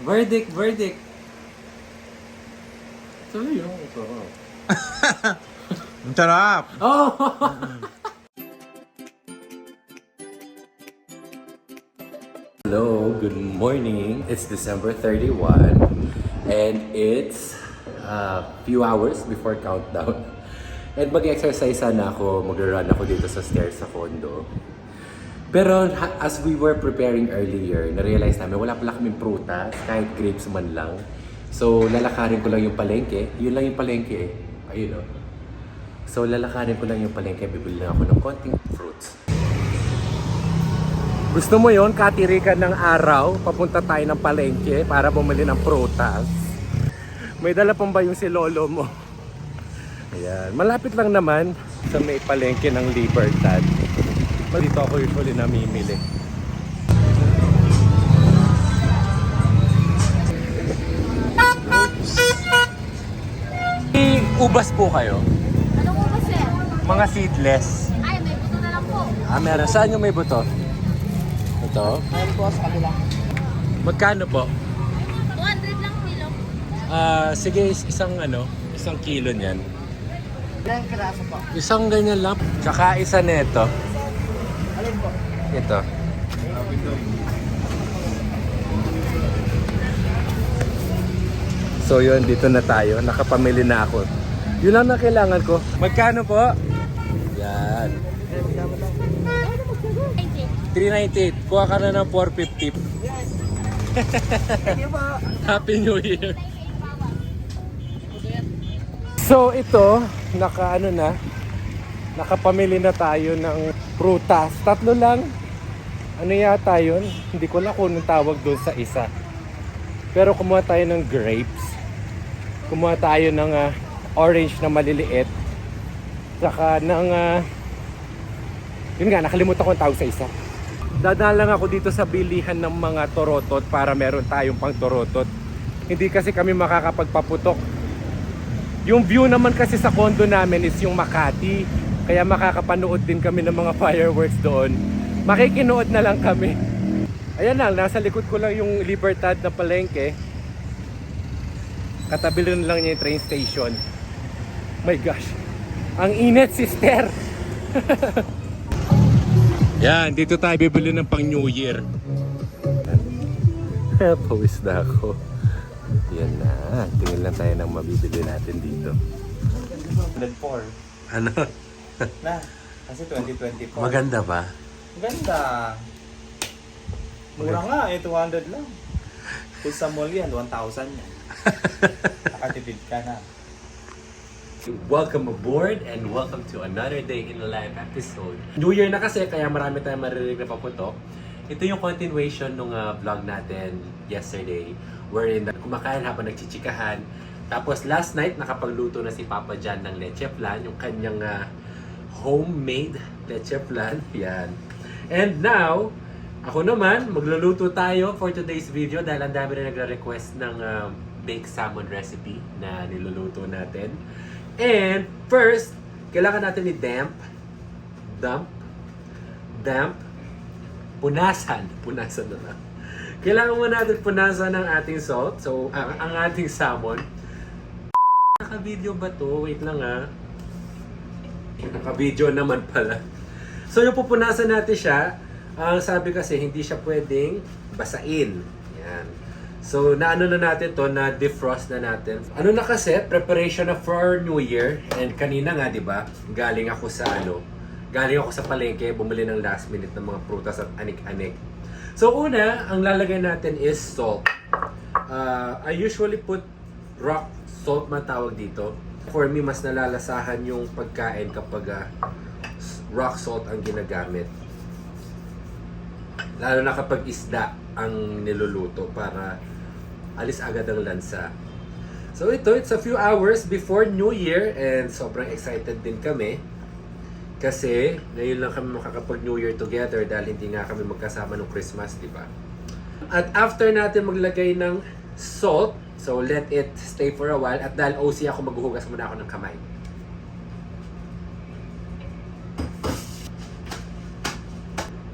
Verdict, verdict. Saan yun? Sarap. Ang sarap! Oh! Hello, good morning. It's December 31 and it's a few hours before countdown. And mag-exercise sana ako, mag-run ako dito sa stairs sa condo. Pero as we were preparing earlier, na-realize namin wala pala kaming prutas, kahit grapes man lang. So lalakarin ko lang yung palengke. Yun lang yung palengke eh. Ayun o. So lalakarin ko lang yung palengke, bibili lang ako ng konting fruits. Gusto mo yon katirikan ng araw, papunta tayo ng palengke para bumili ng prutas. May dala pang ba yung si lolo mo? Ayan, malapit lang naman sa may palengke ng Libertad. Dito ako usually namimili. Ubas po kayo? Anong ubas sir? Mga seedless. Ay, may buto na lang po. Meron. Saan yung may buto? Ito? Meron po sa kabila. Magkano po? 200 lang kilo. Sige, isang kilo niyan. Ilang kiraso po? Isang ganyan lang. Tsaka isa nito. Alin po? Ito. So yun, dito na tayo. Nakapamili na ako. Yun lang na kailangan ko. Magkano po? Yan. 398. Kuha ka na ng 450. Happy New Year. So ito, nakapamili na tayo ng prutas. 3 lang. Ano yata yun? Hindi ko alam kung anong tawag doon sa isa. Pero kumuha tayo ng grapes. Kumuha tayo ng orange na maliliit. Saka ng yun nga, nakalimutan ko ang tawag sa isa. Dadaan lang ako dito sa bilihan ng mga torotot para meron tayong pang torotot. Hindi kasi kami makakapagpaputok. Yung view naman kasi sa condo namin is yung Makati. Kaya makakapanood din kami ng mga fireworks doon. Makikinood na lang kami. Ayan lang, nasa likod ko lang yung Libertad na palengke. Katabi rin lang niya yung train station. My gosh. Ang init, sister. Yan, dito tayo bibili ng pang New Year. Pawis na ako. Yan na. Tingin lang tayo ng mabibili natin dito. 104. Ano? Na, kasi 2024. Maganda ba? Maganda. Mura nga eh, 200 lang. Kung sa mall yan, 1,000 yan. Nakatipid ka na. Welcome aboard and welcome to another day in a live episode. New Year na kasi kaya marami tayong maririnig na paputok. Ito yung continuation ng vlog natin yesterday wherein kumakain habang nagchichikahan. Tapos last night nakapagluto na si Papa John ng leche flan, yung kanyang homemade leche flan. Yan. And now, ako naman, magluluto tayo for today's video dahil ang dami rin nagre-request ng baked salmon recipe na niluluto natin. And first, kailangan natin i-damp, punasan na lang. Kailangan mo natin punasan ng ating salt, so ang ating salmon. Naka-video ba to? Wait lang Naka-video naman pala. So yung pupunasan natin siya, ang sabi kasi hindi siya pwedeng basain. Yan. So naano na natin to, na defrost na natin. Ano na kasi, preparation na for New Year. And kanina nga, 'di ba? Galing ako sa palengke, bumili ng last minute ng mga prutas at anik-anik. So una, ang lalagay natin is salt. I usually put rock salt, matawag dito. For me, mas nalalasahan yung pagkain kapag rock salt ang ginagamit. Lalo na kapag isda ang niluluto para alis agad ang lansa. So it's a few hours before New Year and sobrang excited din kami. Kasi ngayon lang kami makakapag-New Year together dahil hindi nga kami magkasama ng Christmas, di ba? At after natin maglagay ng salt, so let it stay for a while. At dahil OC ako, maghuhugas muna ako ng kamay.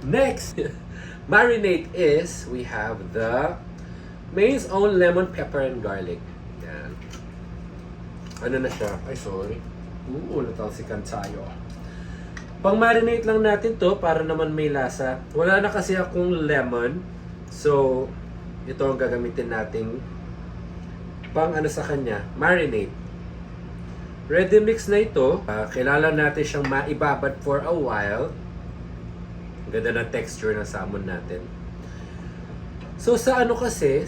Next, marinade is, we have the Main's Own Lemon, Pepper, and Garlic. Yan. Ano na siya? Ay, sorry. Natalsikan tayo. Pang-marinate lang natin to para naman may lasa. Wala na kasi akong lemon. So, ito ang gagamitin nating pang ano sa kanya, marinate. Ready mix na ito. Kailangan natin siyang maibabad for a while. Ang ganda ng texture ng salmon natin. So sa ano kasi,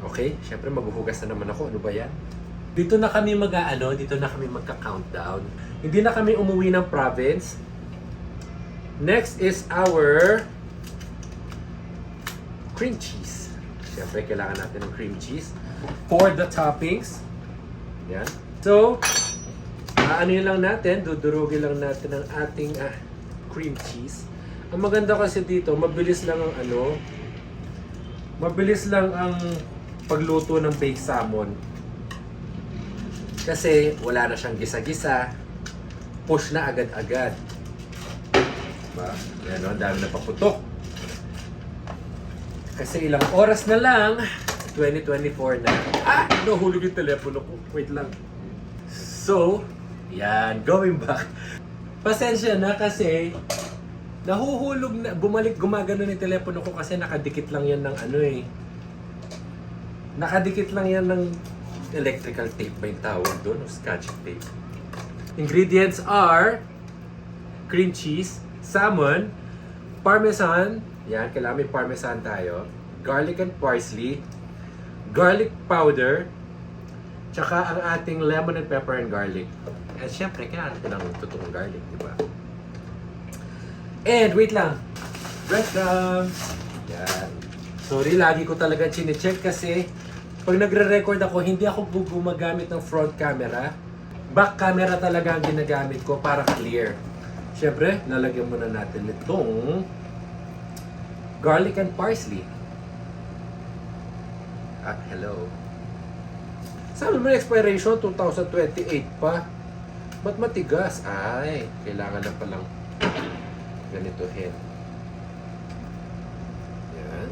okay, syempre maghuhugas na naman ako. Ano ba yan? Dito na kami dito na kami magka-countdown. Hindi na kami umuwi ng province. Next is our cream cheese. Syempre kailangan natin ng cream cheese for the toppings. Yan. So, ano yun lang natin, dudurugin lang natin ang ating cream cheese. Ang maganda kasi dito, mabilis lang ang pagluto ng baked salmon. Kasi wala na siyang gisa-gisa, push na agad-agad. Diba? Yan o, ang dami na paputok. Kasi ilang oras na lang, 2024 na. Nahulog yung telepono ko. Wait lang. So, yan, going back. Pasensya na kasi nahuhulog na, gumagano yung telepono ko kasi nakadikit lang yan ng nakadikit lang yan ng electrical tape ba yung tawag doon, o scotch tape. Ingredients are cream cheese, salmon, parmesan, yan, kailangan may parmesan tayo, garlic and parsley, garlic powder, tsaka ang ating lemon and pepper and garlic. At syempre, kailangan natin ng totoong garlic, di ba? And wait lang, breadcrumbs. Yan. Sorry, lagi ko talaga chine-check kasi pag nagre-record ako, hindi ako gumagamit ng front camera. Back camera talaga ang ginagamit ko para clear. Siyempre, lalagyan muna natin itong garlic and parsley. Hello. Sabi mo expiration, 2028 pa. Ba't matigas? Ay, kailangan na palang ganituhin. Yan.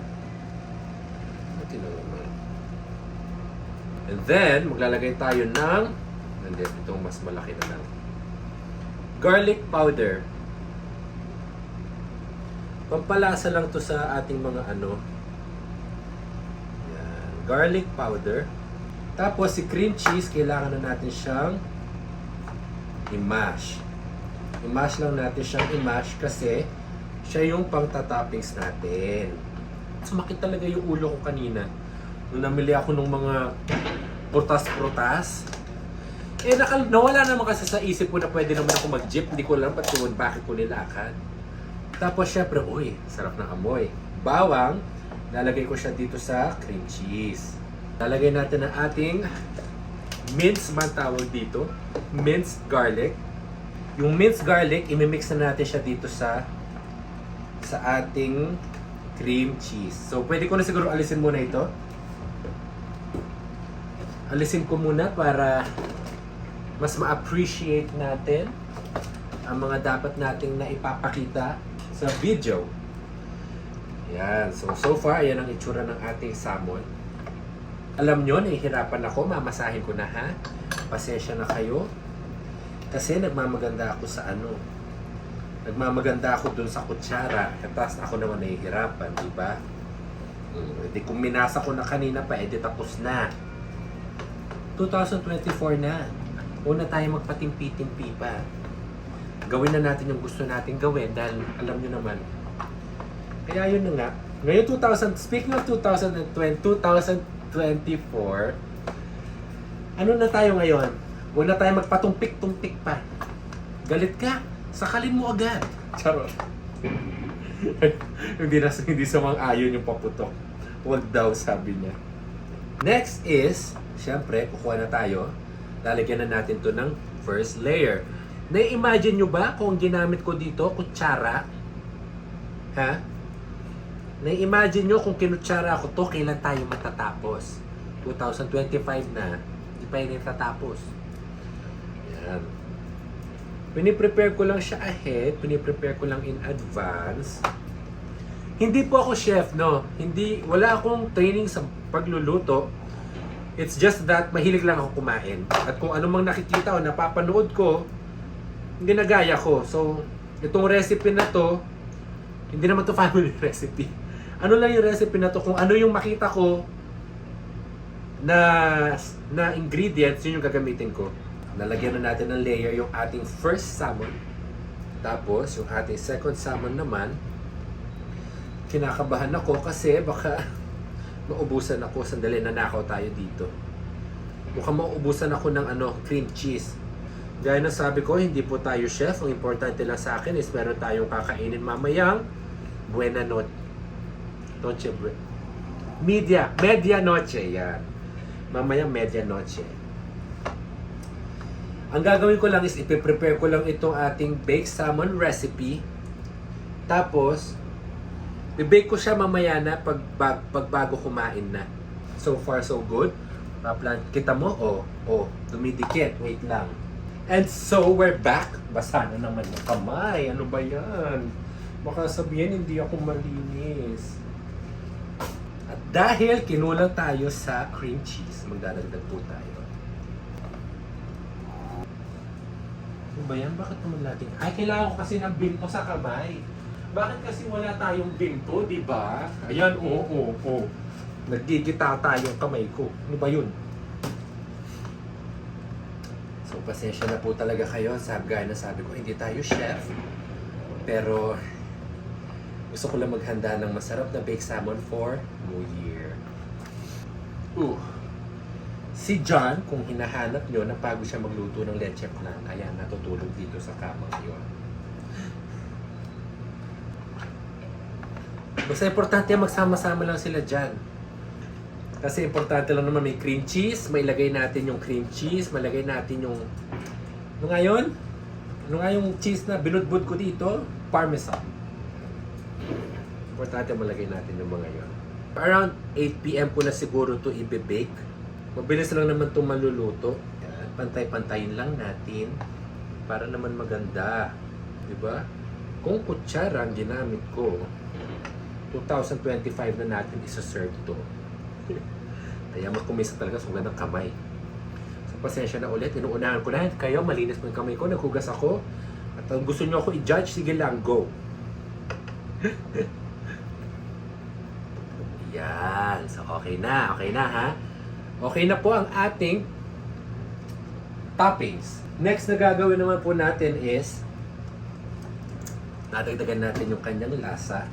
Buti na naman. And then, maglalagay tayo ng, itong mas malaki na lang, garlic powder. Pampalasa lang to sa ating mga yan, garlic powder. Tapos si cream cheese, kailangan na natin siyang i-mash. I-mash lang natin siyang i-mash kasi siya yung pang-toppings natin. Sumakit talaga yung ulo ko kanina. Nung namili ako ng mga prutas-prutas, nawala naman kasi sa isip ko na pwede naman ako mag-jeep. Hindi ko alam bakit ko nilakad. Tapos syempre, sarap ng amoy. Bawang, lalagay ko siya dito sa cream cheese. Lalagay natin ang ating minced man tawag dito. Minced garlic. Yung minced garlic, imimix na natin siya dito sa ating cream cheese. So, pwede ko na siguro alisin muna ito. Alisin ko muna para mas ma-appreciate natin ang mga dapat nating naipapakita sa video. Yan. So far, ayan ang itsura ng ating salmon. Alam nyo, nahihirapan ako. Mamasahin ko na ha. Pasensya na kayo. Kasi nagmamaganda ako sa Nagmamaganda ako dun sa kutsara. Tapos ako naman nahihirapan, di ba? Hindi kung minasa ko na kanina pa, tapos na. 2024 na. Una tayo magpatimpi-timpi pa. Gawin na natin yung gusto natin gawin dahil alam nyo naman. Kaya yun na nga. Ngayon speaking of 2024, ano na tayo ngayon? Huwag na tayo magpatumpik-tumpik pa. Galit ka? Sakalin mo agad. Charot. hindi sa mga ayon yung paputok. Huwag daw, sabi niya. Next is, syempre, kukuha na tayo. Lalagyan na natin to ng first layer. Na-imagine nyo ba kung ginamit ko dito, kutsara? Ha? Na-imagine nyo kung kinutsara ako to, kailan tayo matatapos? 2025 na, hindi pa yun tatapos. Yan. Piniprepare ko lang siya ahead, piniprepare ko lang in advance. Hindi po ako chef, no. Wala akong training sa pagluluto. It's just that mahilig lang ako kumain. At kung ano mang nakikita o napapanood ko, ginagaya ko. So, itong recipe na to, hindi naman to family recipe. Ano lang yung recipe na to? Kung ano yung makita ko na ingredients, yun yung gagamitin ko. Nalagyan na natin ng layer yung ating first salmon. Tapos, yung ating second salmon naman, kinakabahan ako kasi baka maubusan ako. Sandali, nanakaw tayo dito. Mukhang maubusan ako ng cream cheese. Gaya na sabi ko, hindi po tayo chef. Ang importante lang sa akin is meron tayong kakainin mamayang buena noche. Media noche, yan. Mamayang media noche. Ang gagawin ko lang is ipiprepare ko lang itong ating baked salmon recipe. Tapos, bibake ko siya mamaya na pag bago kumain na. So far, so good. Kita mo? Dumidikit. Wait lang. And so, we're back. Basa na naman yung kamay. Ano ba yan? Baka sabihin, hindi ako malinis. At dahil kinulang tayo sa cream cheese, magdadagdag po tayo. Ano ba yan? Bakit naman natin? Ay, kailangan ko kasi ng binto sa kamay. Bakit kasi wala tayong binto, di ba? Ayan, oo. Nagigita tayong kamay ko. Ano ba yun? So, pasensya na po talaga kayo. Gaya na sabi ko, hindi tayo chef. Pero, gusto ko lang maghanda ng masarap na baked salmon for New Year. Si John, kung hinahanap nyo, napagod siya magluto ng leche flan. Ayan, natutulog dito sa kama ngayon. Basta importante magsama-sama lang sila dyan. Kasi importante lang naman may cream cheese. May lagay natin yung cream cheese. Malagay natin yung... Ano nga yun? Ano nga yung cheese na binudbud ko dito? Parmesan. Importante malagay natin yung mga yun. Around 8 PM ko na siguro to i-bake. Mabilis lang naman itong maluluto. Yan. Pantay-pantayin lang natin. Para naman maganda. Diba? Kung kutsara ang ginamit ko, 2025 na natin isa-serve to. Kaya magkumisa talaga sa ng kamay. So, pasensya na ulit. Inuunahan ko na. Kayo, malinis mo yung kamay ko. Naghugas ako. At ang gusto nyo ako i-judge, sige lang, go. Yan. So, okay na. Okay na, ha? Okay na po ang ating toppings. Next na gagawin naman po natin is dadagdagan natin yung kanyang lasa.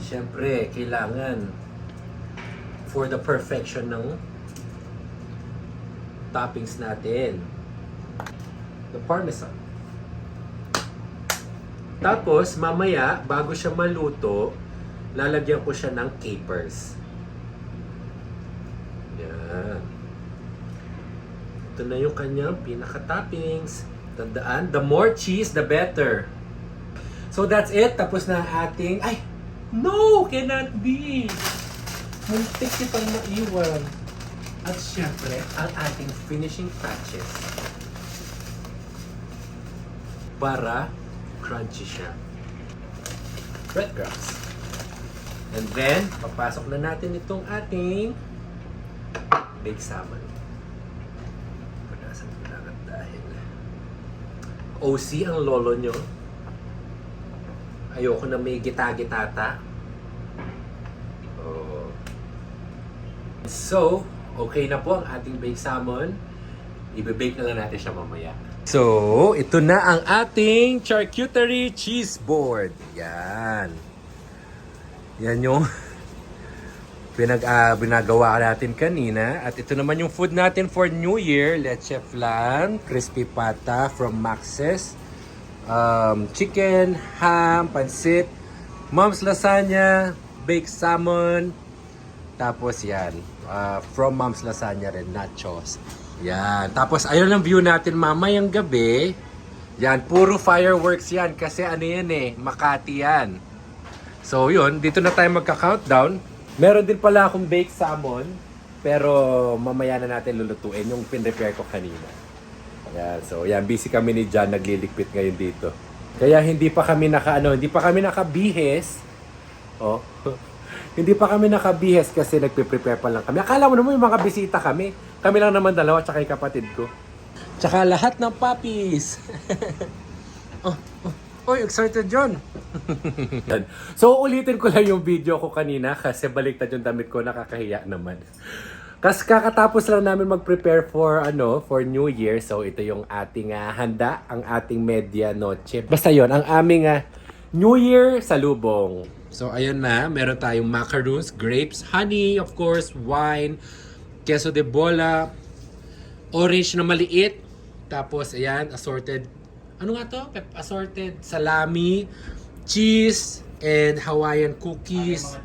Siyempre, kailangan for the perfection ng toppings natin. The parmesan. Tapos, mamaya, bago siya maluto, lalagyan ko siya ng capers. Yan. Ito na yung kanyang pinaka-toppings. Tandaan, the more cheese, the better. So, that's it. Tapos na ating... Ay! No! Cannot be! Muntik kitang maiwan. At syempre, ang ating finishing touches. Para crunchy siya. Breadcrumbs. And then, papasok na natin itong ating baked salmon. Panasan ko lang at dahil OC ang lolo nyo. Ayoko na may gita-gitata. Oh. So, okay na po ang ating baked salmon. Ibe-bake na lang natin siya mamaya. So, ito na ang ating charcuterie cheese board. Yan. Yan yung binagawa natin kanina. At ito naman yung food natin for New Year. Leche flan, crispy pata from Max's. Chicken, ham, pansit, mom's lasagna, baked salmon, tapos yan, from mom's lasagna rin, nachos. Yan, tapos ayun ang view natin mamayang gabi. Yan, puro fireworks yan kasi ano yan Makati yan. So yun, dito na tayo magka-countdown. Meron din pala akong baked salmon, pero mamaya na natin lulutuin yung pin-repair ko kanina. Yan, so yan, busy kami ni John, nagliligpit ngayon dito. Kaya hindi pa kami nakabihis Oh. Hindi pa kami nakabihis kasi nagpe-prepare pa lang kami. Akala mo naman yung mga bisita kami. Kami lang naman dalawa tsaka yung kapatid ko. Tsaka lahat ng puppies. Oy, excited John. So ulitin ko lang yung video ko kanina kasi baliktad yung damit ko, nakakahiya naman. Kasi kakatapos lang namin mag-prepare for New Year. So ito yung ating handa, ang ating media noche. Basta yon ang aming New Year salubong. So ayun na, meron tayong macaroons, grapes, honey, of course, wine, queso de bola, orange na maliit, tapos ayan, assorted, ano nga to? Assorted salami, cheese, and Hawaiian cookies,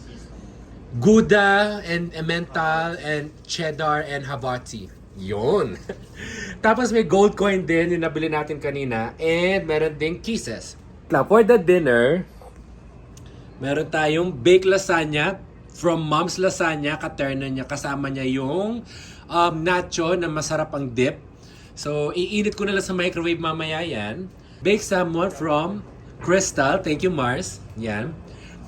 Gouda, and Emmental, and cheddar, and Havarti. Yun. Tapos may gold coin din, yung nabili natin kanina, and meron ding kisses. For the dinner, meron tayong baked lasagna from Mom's Lasagna, katerna niya, kasama niya yung nacho na masarap ang dip. So, iinit ko na lang sa microwave mamaya yan. Baked salmon from Crystal. Thank you, Mars. Yan.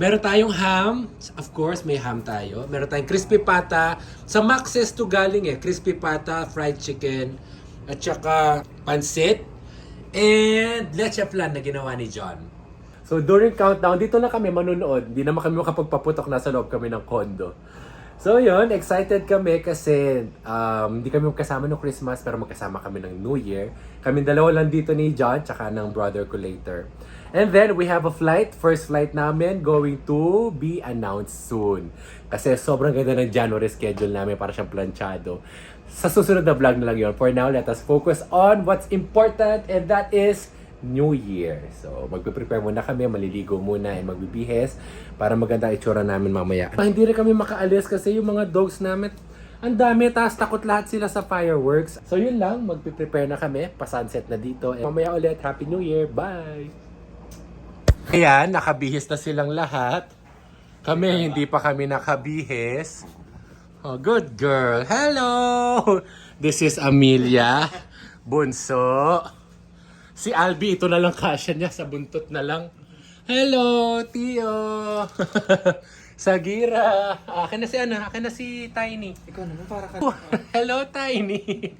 Meron tayong ham. Of course, may ham tayo. Meron tayong crispy pata. Sa Max's to galing crispy pata, fried chicken, at saka pansit. And leche flan na ginawa ni John. So during countdown, dito na kami manunood. Hindi naman kami makapagpaputok, nasa loob kami ng condo. So yun, excited kami kasi hindi kami magkasama ng Christmas pero magkasama kami ng New Year. Kami dalawa lang dito ni John tsaka ng brother ko later. And then we have a flight, first flight namin going to be announced soon. Kasi sobrang ganda ng January schedule namin, para siyang planchado. Sa susunod na vlog na lang yun. For now, let us focus on what's important, and that is New Year. So, magpe-prepare muna kami, maliligo muna, and magbibihis para maganda itsura namin mamaya. Hindi rin kami makaalis kasi yung mga dogs namin, ang dami, taas takot lahat sila sa fireworks. So, yun lang, magpe-prepare na kami, pa-sunset na dito. And mamaya ulit, Happy New Year, bye! Ayan, nakabihis na silang lahat. Kami, hindi pa kami nakabihis. Oh, good girl. Hello! This is Amelia, bunso. Si Albi, ito na lang kasya niya, sa buntot na lang. Hello, Tio! Sagira! Akin na si akin na si Tiny. Ikaw naman, para ka. Hello, Tiny!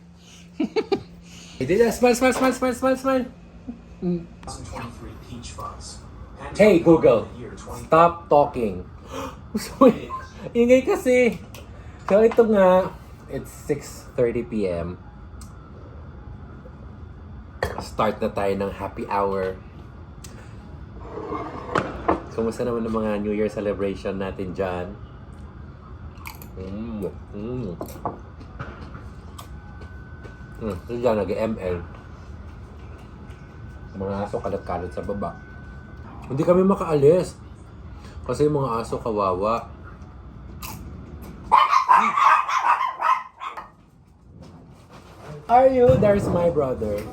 Smile! Hey, Google! Stop talking! Ingay kasi! So, ito nga, it's 6:30 p.m. Start na tayo ng happy hour. Kumusta naman ang mga New Year celebration natin dyan? Ito dyan, nag-ML. Mga aso kalat-kalat sa baba. Hindi kami makaalis. Kasi yung mga aso kawawa. Are you? There's my brother.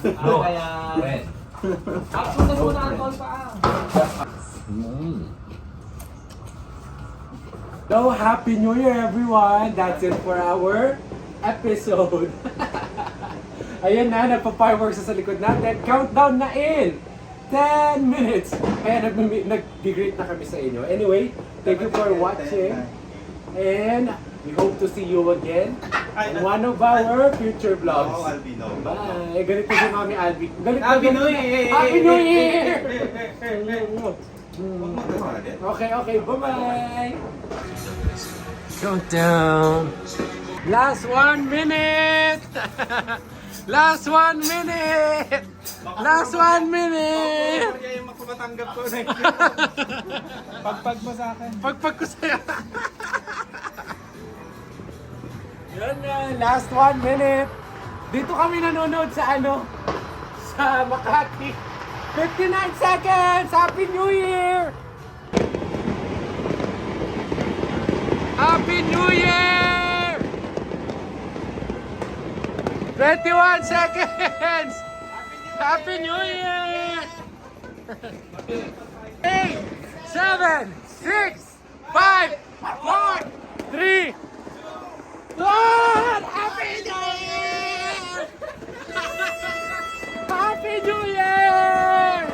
Ano kaya? Tapos na muna ang tol pa. So, Happy New Year everyone! That's it for our episode. Ayan na, nagpa-fireworks sa likod natin. Countdown na in 10 minutes. Kaya nag-greet na kami sa inyo. Anyway, thank you for watching. And we hope to see you again in one of our future vlogs. Oh, Albi, no. Bye! Ganito si Mami Albi. Happy New Year! Happy New Year! Huwag mo gano'n agad. Okay, bye-bye! Countdown! Last 1 minute! Last 1 minute! Last 1 minute! Kaya yung magpapatanggap ko. Pagpag mo sa akin. Pagpag ko sa'yo. Yan na, last 1 minute. Dito kami nanonood sa sa Makati. 59 seconds! Happy New Year! Happy New Year! 21 seconds! Happy New Year! 8, 7, 6, 5, 4, 3, 1! Happy New Year! Happy New Year!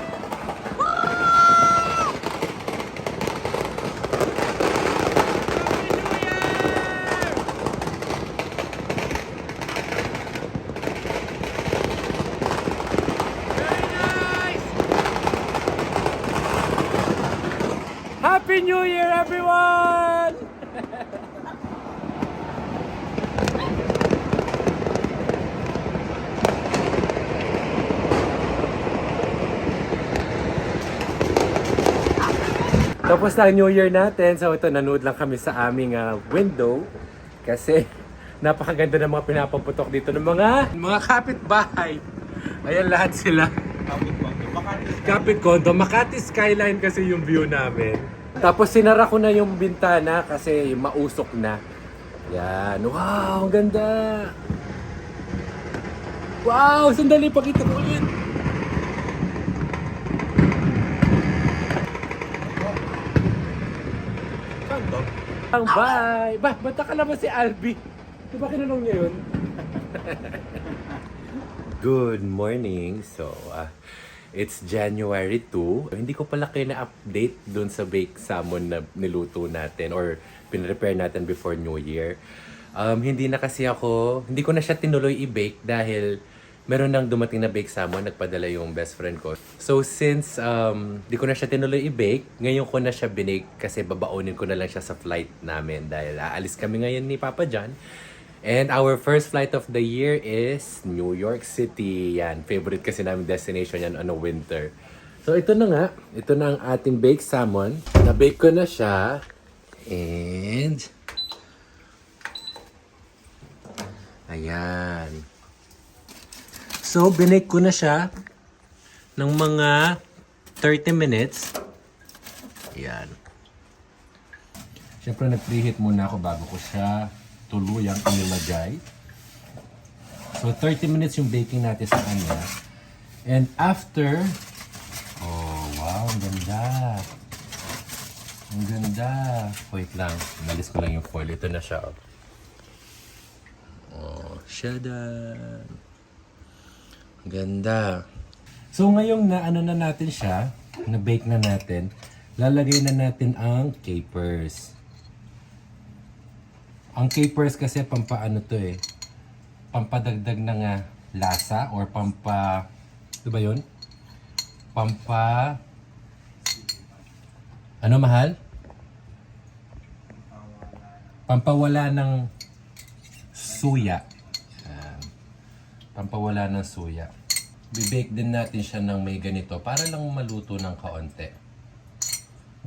Tapos na ang New Year natin. So ito, nanood lang kami sa aming window. Kasi napakaganda ng mga pinapaputok dito ng mga kapitbahay. Ayan lahat sila. Kapit Condo. Makati Skyline kasi yung view namin. Tapos sinara ko na yung bintana kasi mausok na. Yan. Wow, ang ganda. Wow, sandali, pakita ko ulit. Bye! Ba't nakalabas si Albi? Di ba kinanong niya yun? Good morning. So, it's January 2. Hindi ko pala kayo na-update dun sa baked salmon na niluto natin or pinrepare natin before New Year. Hindi ko na siya tinuloy i-bake dahil meron nang dumating na baked salmon, nagpadala yung best friend ko. So since di ko na siya tinuloy i-bake, ngayon ko na siya binake kasi babaonin ko na lang siya sa flight namin dahil aalis kami ngayon ni Papa John. And our first flight of the year is New York City. Yan, favorite kasi namin destination yan on a winter. So ito na nga, ito na ang ating baked salmon. Na-bake ko na siya. And ayan. So, binake ko na siya ng mga 30 minutes. Ayan. Siyempre, nag-preheat muna ako bago ko siya tuluyang inilagay. So, 30 minutes yung baking natin sa kanya. And after, oh, wow, ang ganda. Ang ganda. Wait lang, nalis ko lang yung foil. Ito na siya. Oh, shadan. Ganda. So ngayong na natin siya, na-bake na natin, lalagay na natin ang capers. Ang capers kasi pampaano to eh. Pampadagdag ng lasa or ano ba yun? Ano mahal? Pampawala ng suya. Pampawala ng suya. Bibake din natin siya ng may ganito para lang maluto ng kaunti.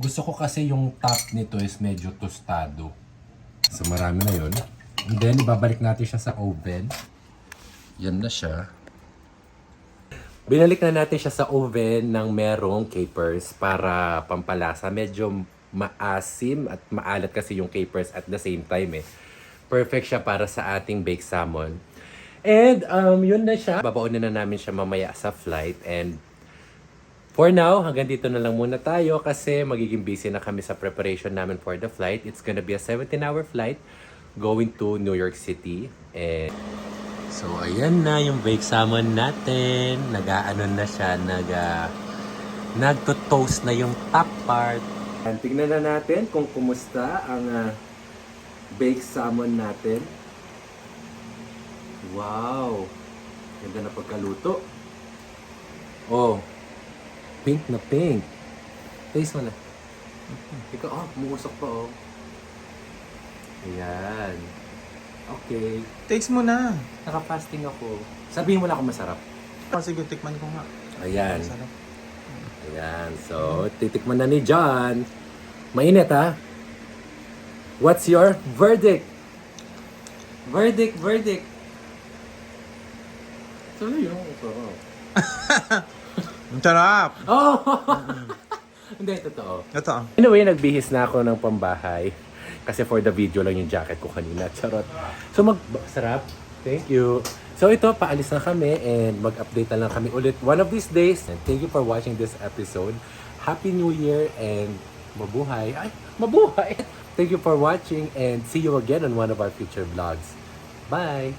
Gusto ko kasi yung top nito is medyo tostado. So marami na yun. And then ibabalik natin siya sa oven. Yan na siya. Binalik na natin siya sa oven ng merong capers para pampalasa. Medyo maasim at maalat kasi yung capers at the same time eh. Perfect siya para sa ating baked salmon. And yun na siya. Babaunin na namin siya mamaya sa flight. And for now, hanggang dito na lang muna tayo kasi magiging busy na kami sa preparation namin for the flight. It's gonna be a 17-hour flight going to New York City. And so ayan na yung baked salmon natin. Nag-aano na siya, nagto-toast na yung top part. And tignan na natin kung kumusta ang baked salmon natin. Wow! Ganda na pagkaluto. Oh, pink na pink. Taste mo na. Ikaw, muusok pa oh. Ayan. Okay. Taste mo na. Naka-fasting ako. Sabihin mo na kung masarap. Sige, tikman ko nga. Ayan. Masarap. Ayan. So, titikman na ni John. Mainit ha? What's your verdict? Verdict. Tuloy yung sarap. Ang sarap. Oh! Hindi, totoo. Ito. Anyway, nagbihis na ako ng pambahay. Kasi for the video lang yung jacket ko kanina. Charot. So, sarap. Thank you. So, ito, paalis na kami and mag-update na lang kami ulit one of these days. And thank you for watching this episode. Happy New Year and mabuhay. Ay, mabuhay! Thank you for watching and see you again on one of our future vlogs. Bye!